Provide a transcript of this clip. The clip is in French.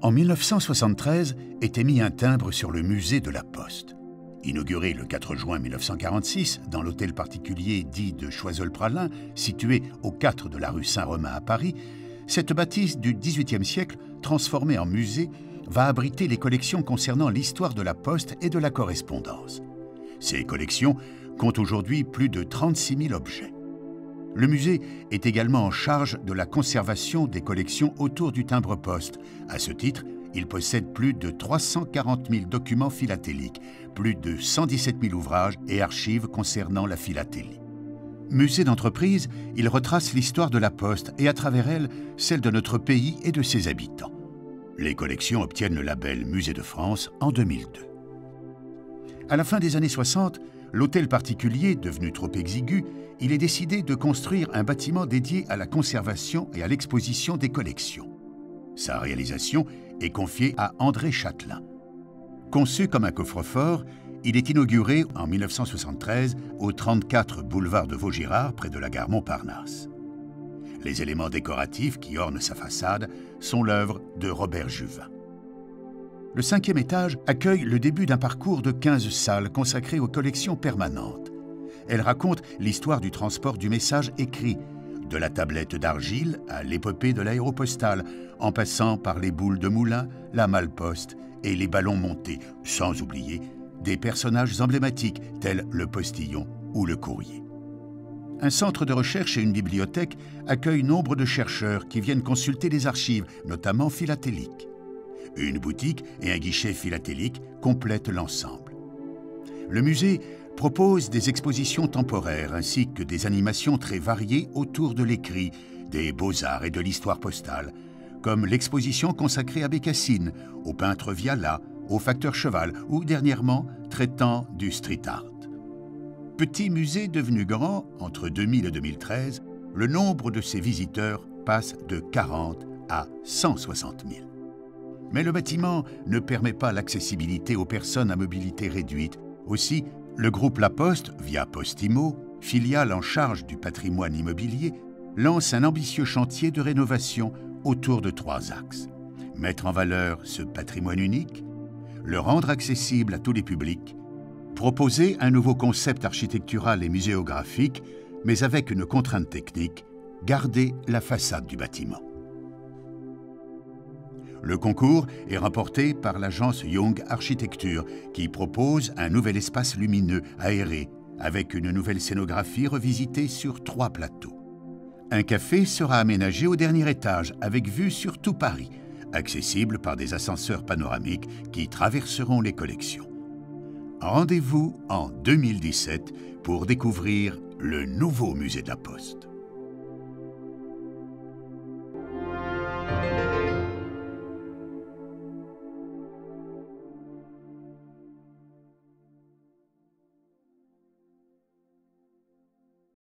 En 1973 était mis un timbre sur le musée de la Poste. Inauguré le 4 juin 1946 dans l'hôtel particulier dit de Choiseul-Praslin, situé au 4 de la rue Saint-Romain à Paris, cette bâtisse du XVIIIe siècle, transformée en musée, va abriter les collections concernant l'histoire de la Poste et de la correspondance. Ces collections comptent aujourd'hui plus de 36 000 objets. Le musée est également en charge de la conservation des collections autour du timbre-poste. À ce titre, il possède plus de 340 000 documents philatéliques, plus de 117 000 ouvrages et archives concernant la philatélie. Musée d'entreprise, il retrace l'histoire de la Poste et à travers elle, celle de notre pays et de ses habitants. Les collections obtiennent le label Musée de France en 2002. À la fin des années 60, l'hôtel particulier, devenu trop exigu, il est décidé de construire un bâtiment dédié à la conservation et à l'exposition des collections. Sa réalisation est confiée à André Châtelain. Conçu comme un coffre-fort, il est inauguré en 1973 au 34 boulevard de Vaugirard, près de la gare Montparnasse. Les éléments décoratifs qui ornent sa façade sont l'œuvre de Robert Juvin. Le 5e étage accueille le début d'un parcours de 15 salles consacrées aux collections permanentes. Elle raconte l'histoire du transport du message écrit, de la tablette d'argile à l'épopée de l'aéropostale, en passant par les boules de moulin, la malle-poste et les ballons montés, sans oublier des personnages emblématiques tels le postillon ou le courrier. Un centre de recherche et une bibliothèque accueillent nombre de chercheurs qui viennent consulter les archives, notamment philatéliques. Une boutique et un guichet philatélique complètent l'ensemble. Le musée propose des expositions temporaires ainsi que des animations très variées autour de l'écrit, des beaux-arts et de l'histoire postale, comme l'exposition consacrée à Bécassine, au peintre Viala, au facteur Cheval ou dernièrement traitant du street art. Petit musée devenu grand entre 2000 et 2013, le nombre de ses visiteurs passe de 40 à 160 000. Mais le bâtiment ne permet pas l'accessibilité aux personnes à mobilité réduite. Aussi, le groupe La Poste, via Postimo, filiale en charge du patrimoine immobilier, lance un ambitieux chantier de rénovation autour de 3 axes. Mettre en valeur ce patrimoine unique, le rendre accessible à tous les publics, proposer un nouveau concept architectural et muséographique, mais avec une contrainte technique, garder la façade du bâtiment. Le concours est remporté par l'agence Young Architecture qui propose un nouvel espace lumineux, aéré, avec une nouvelle scénographie revisitée sur 3 plateaux. Un café sera aménagé au dernier étage avec vue sur tout Paris, accessible par des ascenseurs panoramiques qui traverseront les collections. Rendez-vous en 2017 pour découvrir le nouveau musée de la Poste.